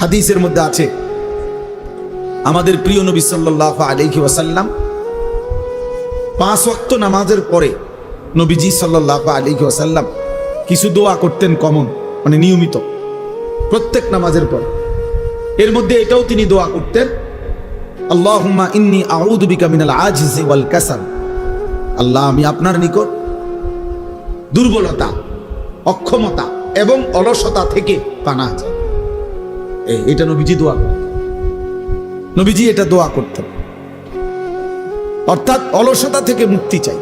হাদিসের মধ্যে আছে আমাদের প্রিয় নবী সাল্লাল্লাহু আলাইহি ওয়াসাল্লাম 5 ওয়াক্ত নামাজের পরে নবীজি সাল্লাল্লাহু আলাইহি ওয়াসাল্লাম কিছু দোয়া করতেন কমন, মানে নিয়মিত প্রত্যেক নামাজের পর। এর মধ্যে এটাও তিনি দোয়া করতেন, আল্লাহুম্মা ইন্নী আউযু বিকা মিনাল আজিজি ওয়াল কাসাল। আল্লাহ, আমি আপনার নিকট দুর্বলতা, অক্ষমতা এবং অলসতা থেকে পানাহ চাই। এটা নবীজি দোয়া করতেন, নবীজি এটা দোয়া করতেন। অর্থাৎ অলসতা থেকে মুক্তি চাই,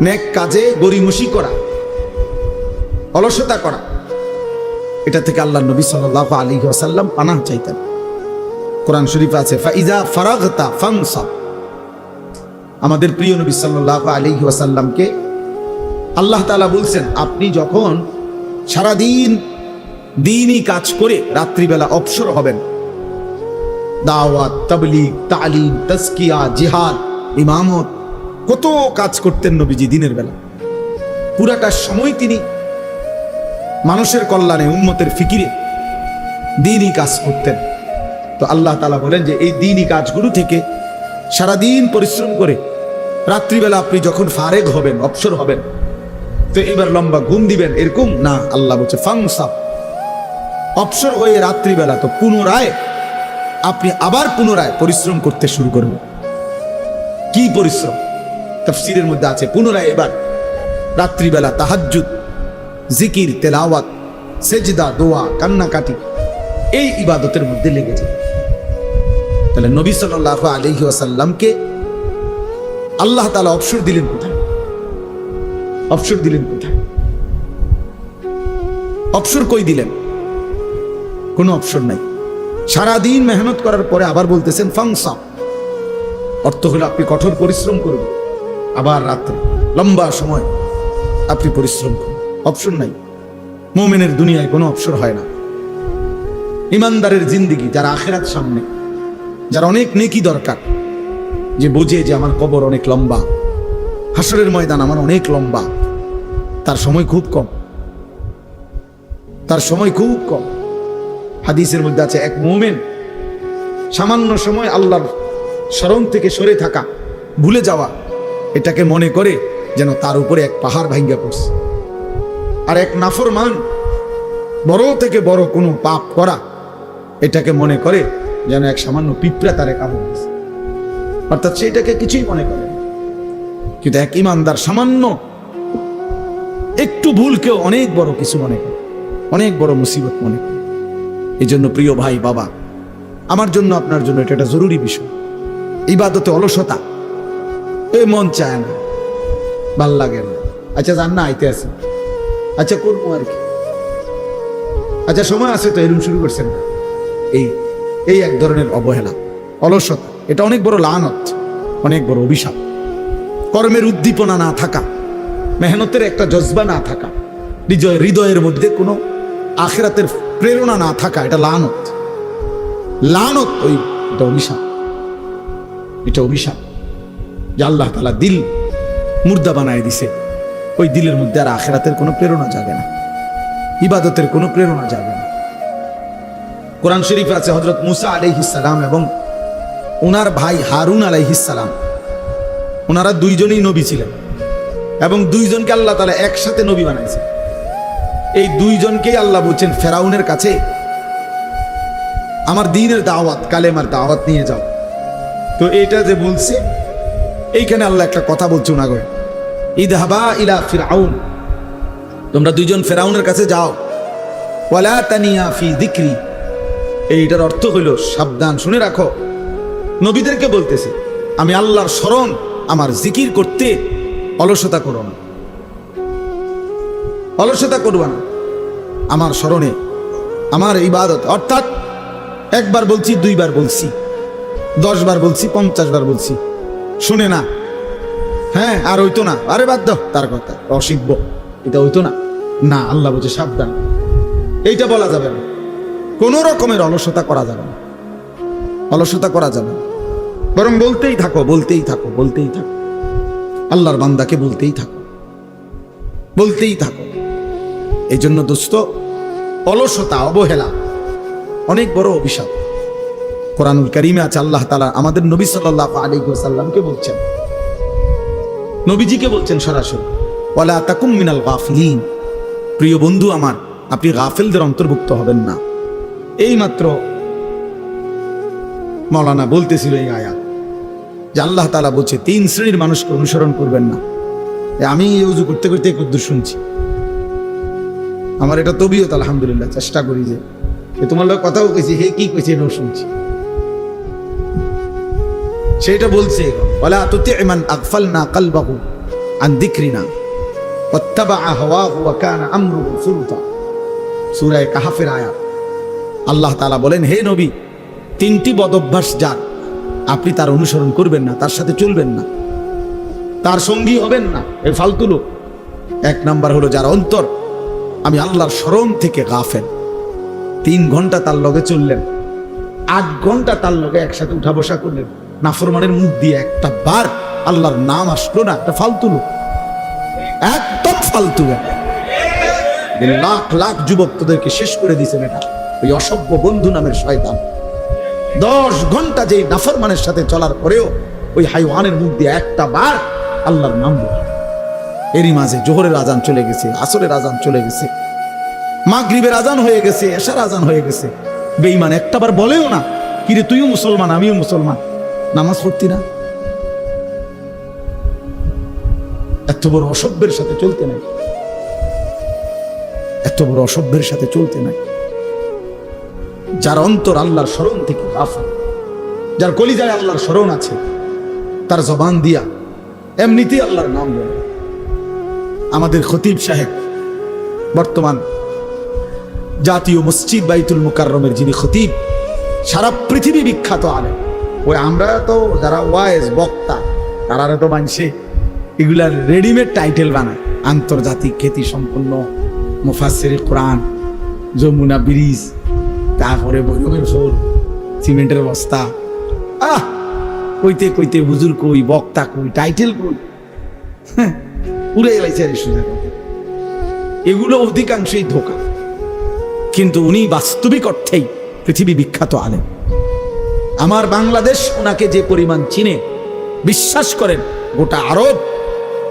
নেক কাজে গরিমসি করা, অলসতা করা, এটা থেকে আল্লাহ নবী সাল্লাল্লাহু আলাইহি ওয়াসাল্লাম পানাহ চাইতেন। কোরআন শরীফে আছে ফাইজা ফারাগতা ফানসাব। আমাদের প্রিয় নবী সাল্লাল্লাহু আলাইহি ওয়াসাল্লামকে আল্লাহ তাআলা বলছেন, আপনি যখন সারাদিন দ্বীনি কাজ করে রাত্রিবেলা অবসর হবেন, দাওয়াত, তাবলীগ, তালিম, তাজকিয়া, জিহাদ, ইমামত, কত কাজ করতেন নবীজি দিনের বেলা। পুরাটা সময় তিনি মানুষের কল্যাণে, উম্মতের ফিকিরে দ্বীনি কাজ করতেন। তো আল্লাহ তাআলা বলেন যে এই দ্বীনি কাজগুলো থেকে সারাদিন পরিশ্রম করে রাত্রিবেলা আপনি যখন ফারেগ হবেন, অবসর হবেন, তো এবার লম্বা ঘুম দিবেন এরকম না। আল্লাহ বলছে ফাংসাব, অবসর হয়ে রাত্রিবেলা তো পুনরায় আপনি আবার পুনরায় পরিশ্রম করতে শুরু করবেন। কি পরিশ্রম? তাফসীরের মধ্যে আছে পুনরায় এবার রাত্রিবেলা তাহাজ্জুদ, জিকির, তেলাওয়াত, সেজদা, দোয়া, কান্নাকাটি, এই ইবাদতের মধ্যে লেগে যায়। তাহলে নবী সাল্লাল্লাহু আলাইহি ওয়াসাল্লামকে আল্লাহ তাআলা অবসর দিলেন কোথায়? অবসর দিলেন কোথায়? অবসর কই দিলেন? কোনো অবসর নাই। সারাদিন মেহনত করার পরে আবার বলতেছেন ফাংসাব, অর্থ হলো আপনি কঠোর পরিশ্রম করবেন, আবার রাত্রে লম্বা সময় আপনি পরিশ্রম করুন। অবসর নাই। মুমিনের দুনিয়ায় কোনো অবসর হয় না। ইমানদারের জিন্দেগি, যারা আখিরাত সামনে, যারা অনেক নেকি দরকার, যে বোঝে যে আমার কবর অনেক লম্বা, হাসরের ময়দান আমার অনেক লম্বা, তার সময় খুব কম, তার সময় খুব কম। হাদিসের মধ্যে আছে এক মুমিন সামান্য সময় আল্লাহর স্মরণ থেকে সরে থাকা, ভুলে যাওয়া, এটাকে মনে করে যেন তার উপরে এক পাহাড় ভাঙ্গা পড়ছে। আর এক নাফরমান বড় থেকে বড় কোনো পাপ করা, এটাকে মনে করে যেন এক সামান্য পিঁপড়া তারে কামড় দিয়েছে। অর্থাৎ সেটাকে কিছুই মনে করে না। কিন্তু এক ইমানদার সামান্য একটু ভুলকেও অনেক বড় কিছু মনে করে, অনেক বড় মুসিবত মনে করে। এই জন্য প্রিয় ভাই, বাবা, আমার জন্য, আপনার জন্য এটা একটা জরুরি বিষয়। ইবাদতে অলসতা, এ মন চায় না, ভাল লাগে না, আচ্ছা জান না আইতে আছে, আচ্ছা করবো আর কি, আচ্ছা সময় আছে তো, এরকম শুরু করছেন না। এই এক ধরনের অবহেলা, অলসতা, এটা অনেক বড় লানত, অনেক বড় অভিশাপ। কর্মের উদ্দীপনা না থাকা, মেহনতের একটা জজবা না থাকা, হৃদয়ের মধ্যে কোনো আখিরাতের প্রেরণা না থাকা, এটা লানত। লানত, এটা অভিশাপ, এটা অভিশাপ যে আল্লাহ তাআলা দিল মুর্দা বানায় দিছে। ওই দিলের মধ্যে আর আখিরাতের কোনো প্রেরণা জাগে না, ইবাদতের কোনো প্রেরণা জাগে না। কোরআন শরীফে আছে হযরত মুসা আলাইহিস সালাম এবং ওনার ভাই হারুন আলাইহিস সালাম, ওনারা দুইজনই নবী ছিলেন এবং দুইজনকে আল্লাহ তাআলা একসাথে নবী বানাইছে। এই দুইজনকেই আল্লাহ বলছেন ফেরাউনের কাছে আমার দ্বীনের দাওয়াত, কালেমার দাওয়াত নিয়ে যাও। তো এটা যে বলছে, এইখানে আল্লাহ একটা কথা বলছে ওনাকে, ইযহাবা ইলা ফিরআউন, তোমরা দুইজন ফেরাউনের কাছে যাও, ওয়ালা তানিয়া ফি যিকরি। এইটার অর্থ হইল সাবধান, শুনে রাখো, নবীদেরকে বলতেছে আমি আল্লাহর স্মরণ, আমার জিকির করতে অলসতা করো না, অলসতা করবা না আমার স্মরণে, আমার ইবাদত। অর্থাৎ একবার বলছি, দুইবার বলছি, 10 বার বলছি, 50 বার বলছি, শুনে না, হ্যাঁ আর হইতো না, আরে বাদ দাও তার কথা, অসিব্য, এটা হইতো না, না। আল্লাহ বলছে সাবধান, এইটা বলা যাবে না, কোনো রকমের অলসতা করা যাবে না, অলসতা করা যাবে না, বরং বলতেই থাকো, বলতেই থাকো, বলতেই থাকো, আল্লাহর বান্দাকে বলতেই থাকো, বলতেই থাকো। এই জন্য দোস্ত, অলসতা, অবহেলা অনেক বড় অভিশাপ। কোরআনুল কারীমে আছে আল্লাহ তাআলা আমাদের নবী সাল্লাল্লাহু আলাইহি ওয়াসাল্লামকে বলছেন, নবীজিকে বলছেন সরাসরি, ওয়ালা তাকুম মিনাল গাফিলিন, প্রিয় বন্ধু আমার, আপনি গাফেলদের অন্তর্ভুক্ত হবেন না। এইমাত্র মাওলানা বলতেছিল এই আয়াত যে আল্লাহ তাআলা বলছে 3 শ্রেণীর মানুষকে অনুসরণ করবেন না। আমি উযু করতে করতে কদ্দুর শুনছি, আমার এটা তবিয়ত, আলহামদুলিল্লাহ, চেষ্টা করি যে তোমার লোক কথাও কইছি, হে কি কইছে এটাও শুনছি। সেটা বলছে, ওয়ালা তুতি' মান আগফালনা কলবাহু আন যিকরিনা ওয়াত্তাবা'a হাওয়াহু ওয়া কানা আমরুহু ফুরতা। সূরা কাহফের আয়াত। আল্লাহ তাআলা বলেন, হে নবী, 3টি বদ অভ্যাস যার, আপনি তার অনুসরণ করবেন না, তার সাথে চলবেন না, তার সঙ্গী হবেন না, এই ফালতু লোক। 1 নাম্বার হলো যার অন্তর আমি আল্লাহর স্মরণ থেকে গাফেল। 3 ঘন্টা তার লগে চললেন, 8 ঘন্টা তার লগে একসাথে উঠা বসা করলেন, নাফরমানের মুখ দিয়ে একটা বার আল্লাহর নাম আসলো না, একটা ফালতু লোক, একদম ফালতু। লাখ লাখ যুবক তোদেরকে শেষ করে দিয়েছেন এটা, ওই অসভ্য বন্ধু নামের শয়তান। 10 ঘন্টা যে নাফরমানের সাথে চলার পরেও ওই হাইওয়ানের মুখ দিয়ে একটা বার আল্লাহর নাম বলে। এরই মাঝে জোহরের আজান চলে গেছে, আসরের আজান চলে গেছে, মাগরিবের আজান হয়ে গেছে, এশার আজান হয়ে গেছে। বেঈমান একটাবার বলেও না, কিরে তুইও মুসলমান আমিও মুসলমান, নামাজ পড়তি না? এত বড় অসভ্যের সাথে চলতে নাই, এত বড় অসভ্যের সাথে চলতে নাই। যার অন্তর আল্লাহর স্মরণ থেকে গাফিল, যার কলিজায় আল্লাহর স্মরণ আছে, তার জবান দিয়া এমনিতেই আল্লাহর নাম বলে। আমাদের খতিব সাহেব বর্তমান জাতীয় মসজিদ বাইতুল মুকাররমের যিনি খতিব, সারা পৃথিবী বিখ্যাত আলেম। ওই আমরা তো যারা ওয়াইজ বক্তা, তারা তো মানছে এগুলার রেডিমেড টাইটেল বানায়, আন্তর্জাতিক খ্যাতি সম্পন্ন মুফাসসিরে কোরআন, যমুনা ব্রিজ, তারপরে বৈরবের ফুল, সিমেন্টের বস্তা, কইতে কইতে হুজুর কই, বক্তা কই, টাইটেল কই, পুরে গেছে সোজা কথা। এগুলো অধিকাংশই ধোঁকা, কিন্তু উনি বাস্তবিক অর্থেই পৃথিবী বিখ্যাত আলেম। আমার বাংলাদেশ ওনাকে যে পরিমাণ চিনে, বিশ্বাস করেন গোটা আরব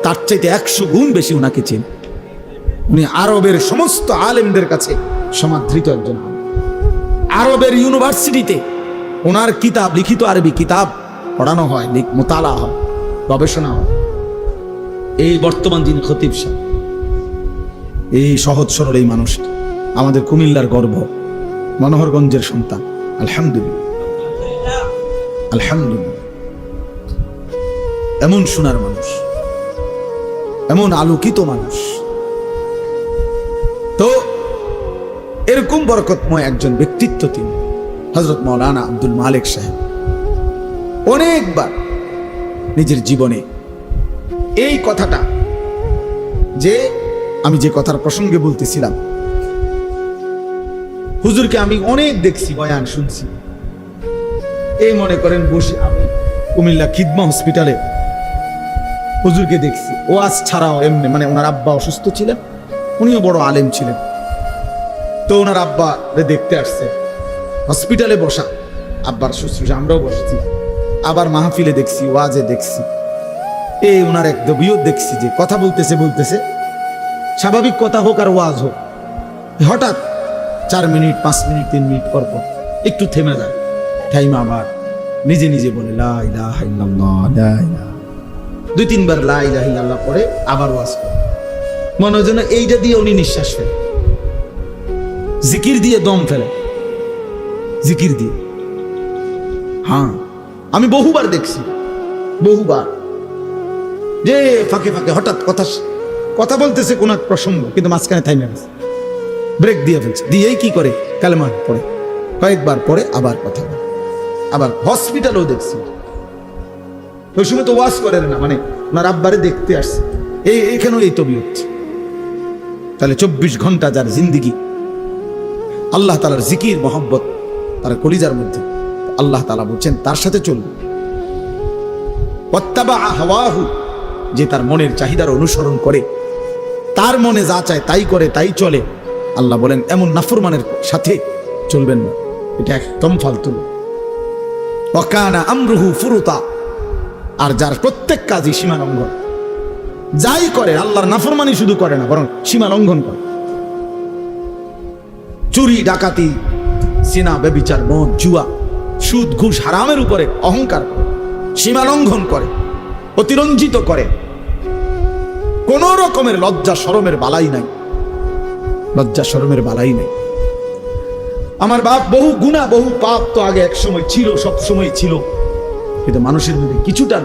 তার চাইতে 100 গুণ বেশি ওনাকে চিনে। উনি আরবের সমস্ত আলেমদের কাছে সমাদৃত একজন আলেম। আরবের ইউনিভার্সিটিতে ওনার কিতাব, লিখিত আরবি কিতাব পড়ানো হয়, মোতালা হয়, গবেষণা হয়। এই বর্তমান যিনি খতিব সাহেব, এই সহজ সরল এই মানুষটি আমাদের কুমিল্লার গর্ব, মনোহরগঞ্জের সন্তান। আলহামদুলিল্লাহ, আলহামদুলিল্লাহ। এমন সোনার মানুষ, এমন আলোকিত মানুষ। তো এরকম বরকতময় একজন ব্যক্তিত্ব তিনি হযরত মাওলানা আব্দুল মালিক সাহেব। অনেকবার নিজের জীবনে এই কথাটা, যে আমি যে কথার প্রসঙ্গে বলতেছিলাম, হুজুরকে আমি অনেক দেখছি, বয়ান শুনছি। এই মনে করেন বসে আমি কুমিল্লা খিদমা হসপিটালে হুজুরকে দেখছি, ওয়াজ ছাড়াও এমনি, মানে ওনার আব্বা অসুস্থ ছিলেন, উনিও বড় আলেম ছিলেন। তো ওনার আব্বা দেখতে আসছে, হসপিটালে বসা, আব্বার শুশ্রূষা আমরাও বসছি। আবার মাহফিলে দেখছি, ওয়াজে দেখছি। এই ওনার এক দবিও দেখছি যে কথা বলতেছে বলতেছে, স্বাভাবিক কথা হোক আর ওয়াজ হোক, হঠাৎ 4 মিনিট 5 মিনিট 3 মিনিট পর পর একটু থেমে যায়, টাইম আবার নিজে নিজে বলে লা ইলাহা ইল্লাল্লাহ, লা ইলাহা, 2-3 বার লা ইলাহা ইল্লাল্লাহ পরে আবার ওয়াজ করে। মনে হয় যেন এইটা দিয়ে উনি নিঃশ্বাস ফেলে, জিকির দিয়ে দম ফেলে, জিকির দিয়ে। হ্যাঁ, আমি বহুবার দেখছি, বহুবার, যে ফাঁকে ফাঁকে হঠাৎ কথা বলতেছে কোন এক প্রসঙ্গ, কিন্তু মাঝখানে থাইমে গেছে, ব্রেক দিয়ে ফেলছে, দিয়েই কি করে কালেমা পড়ে, কয়েকবার পরে আবার কথা বলে। আবার হসপিটালেও দেখছি, ওই সময় তো ওয়াজ করে না, মানে ওনার আব্বারে দেখতে আসছে, এইখানেও এই তবিয়ত। তাহলে 24 ঘন্টা যার জিন্দিগি আল্লাহ তাআলার জিকির মোহাব্বত তার কলিজার মধ্যে, আল্লাহ তাআলা বলছেন তার সাথে চলবে। ওয়াত্তাবা'a হাওয়াহু, যে তার মনের চাহিদার অনুসরণ করে, তার মনে যা চায় তাই করে, তাই চলে, আল্লাহ বলেন এমন নাফরমানের সাথে চলবেন না। এটা একদম ফালতু। ওয়াকানা আমরুহু ফুরুতা, আর যার প্রত্যেক কাজই সীমা লঙ্ঘন, যাই করে আল্লাহর নাফরমানি শুধু করে না, বরং সীমা লঙ্ঘন করে। চুরি, ডাকাতি, সিনা, ব্যভিচার, মদ, জুয়া, সুদ, ঘুষ, হারামের উপরে অহংকার করে, সীমা লঙ্ঘন করে, অতিরঞ্জিত করে। কোন রকমের লজ্জা শরমের বালাই নাই, লজ্জা শরমের বালাই নাই। আমার বাপ বহু গুনাহ, বহু পাপ তো আগে এক সময় ছিল, সব সময় ছিল, কিন্তু মানুষের মধ্যে কিছুটা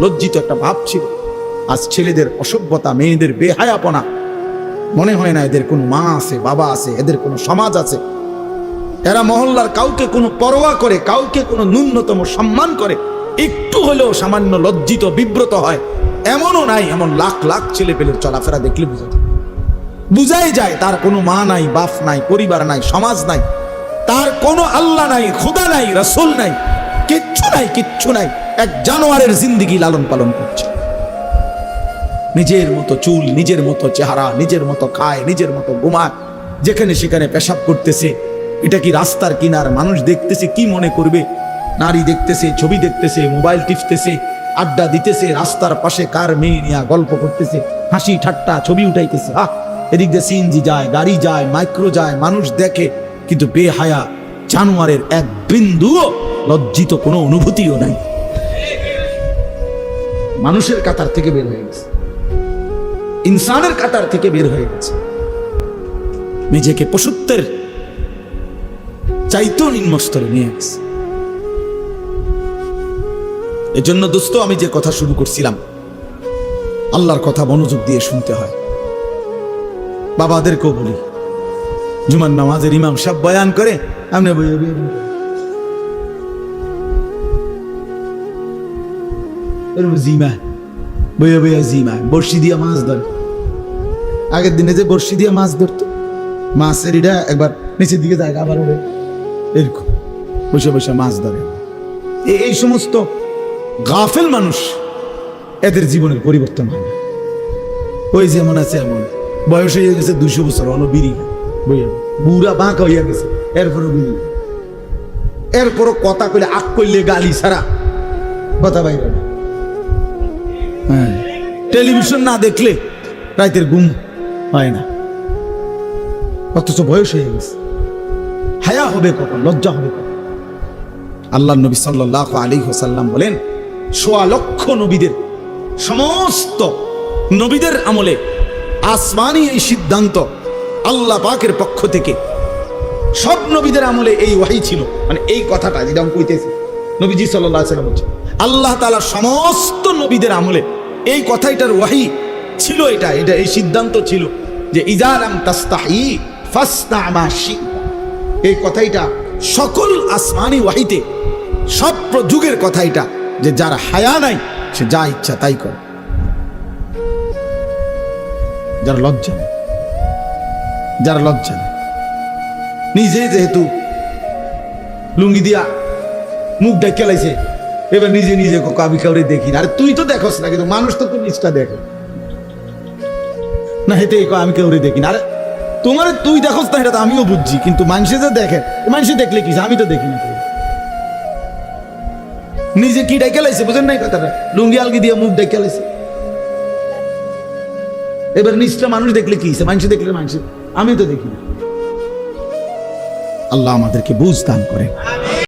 লজ্জিত একটা ভাব ছিল। আজ ছেলেদের অসভ্যতা, মেয়েদের বেহায়াপনা, মনে হয় না এদের কোনো মা আছে, বাবা আছে, এদের কোনো সমাজ আছে। এরা মহল্লার কাউকে কোনো পরোয়া করে, কাউকে কোনো ন্যূনতম সম্মান করে, একটু হলেও সামান্য লজ্জিত বিব্রত হয় এমনও নাই। এমন লাখ লাখ ছেলে পেলের চলাফেরা দেখলে বুঝাই যায় তার কোনো মা নাই, বাপ নাই, পরিবার নাই, সমাজ নাই, তার কোনো আল্লাহ নাই, খোদা নাই, রাসূল নাই, কিচ্ছু নাই, কিচ্ছু নাই। এক জানোয়ারের জিন্দেগি লালন পালন করছে। নিজের মতো চুল, নিজের মতো চেহারা, নিজের মতো খায়, নিজের মতো ঘুমায়, যেখানে সেখানে পেশাব করতেছে। এটা কি রাস্তার কিনার? মানুষ দেখতেছে, কি মনে করবে? নারী দেখতেছে, ছবি দেখতেছে, মোবাইল টিপতেছে, আড্ডা দিতেছে, রাস্তার পাশে কার মেয়ে নিয়ে গল্প করতেছে, হাসি ঠাট্টা ছবি উঠাইতেছে। এদিক দিয়ে সিএনজি যায়, গাড়ি যায়, মাইক্রো যায়, মানুষ দেখে, কিন্তু বেহায়া জানোয়ারের এক বিন্দুও লজ্জিত কোনো অনুভূতিও নাই। মানুষের কাতার থেকে বের হয়ে গেছে, ইনসানের কাতার থেকে বের হয়ে গেছে, নিজেকে পশুত্বের চাইতেও নিম্ন স্তরে নিয়ে গেছে। এজন্য দোস্ত, আমি যে কথা শুরু করছিলাম, আল্লাহর কথা মনোযোগ দিয়ে শুনতে হয়। বাবাদেরকেও বলি, জুমার নামাজের ইমাম সাহেব বয়ান করে, আপনি বর্ষি দিয়া মাছ ধরে। আগের দিনে যে বর্ষি দিয়া মাছ ধরতো, মাছের এটা একবার নিচের দিকে যায়, আবার ওরে এরকম বসে বসে মাছ ধরে। এই সমস্ত গাফেল মানুষ, এদের জীবনের পরিবর্তন হয় না। ওই যেমন আছে এমন, বয়স হয়ে গেছে 200 বছর, বিড়ি বুড়া বাঁকা হইয়া গেছে, এরপরও বিড়ি, এরপরও কথা কইলে আগ করলে গালি ছাড়া কথা বাইরে না। হ্যাঁ, টেলিভিশন না দেখলে রাতের ঘুম হয় না, অথচ বয়স হয়ে গেছে। হায়া হবে কখন? লজ্জা হবে কখন? আল্লাহ নবী সাল্লাল্লাহু আলাইহি ওয়াসাল্লাম বলেন, 1.25 লক্ষ নবীদের, সমস্ত নবীদের আমলে আসমানি এই সিদ্ধান্ত আল্লাহ পাকের পক্ষ থেকে, সব নবীদের আমলে এই ওয়াহী ছিল। মানে এই কথাটা যেটা আমি কইতেছি, নবীজি সাল্লাল্লাহু আলাইহি ওয়াসাল্লাম বলছেন, আল্লাহ তাআলা সমস্ত নবীদের আমলে এই কথাটার ওয়াহী ছিল। এটা এই সিদ্ধান্ত ছিল যে ইযা লাম তাস্তাহি ফাসনা মা শি'তা। এই কথাটা সকল আসমানি ওয়াহীতে, সব যুগের কথা এটা, যে যার হায়া নাই সে যা ইচ্ছা তাই করে, যার লজ্জা নেই, যার লজ্জা নেই। নিজে যেহেতু লুঙ্গি দিয়া মুখ ঢেকে লাইছে, এবার নিজে নিজে আমি কাউরে দেখি না। আরে তুই তো দেখোস না, কিন্তু মানুষ তো তোর নিচটা দেখে না, হেঁটে আমি কাউরে দেখি না। আরে তোমার তুই দেখোস না, এটা তো আমিও বুঝছি, কিন্তু মানুষে যে দেখে, মানুষে দেখলে কি, আমি তো দেখি না। নিজে কি ডেকে লাইছে, বুঝেন নাই কথাটা? লুঙ্গি আলগি দিয়ে মুখ ডেকে লাইছে। এবার নিচটা মানুষ দেখলে কি, মানুষ দেখলে মানুষ, আমি তো দেখি না। আল্লাহ আমাদেরকে বুঝ দান করে।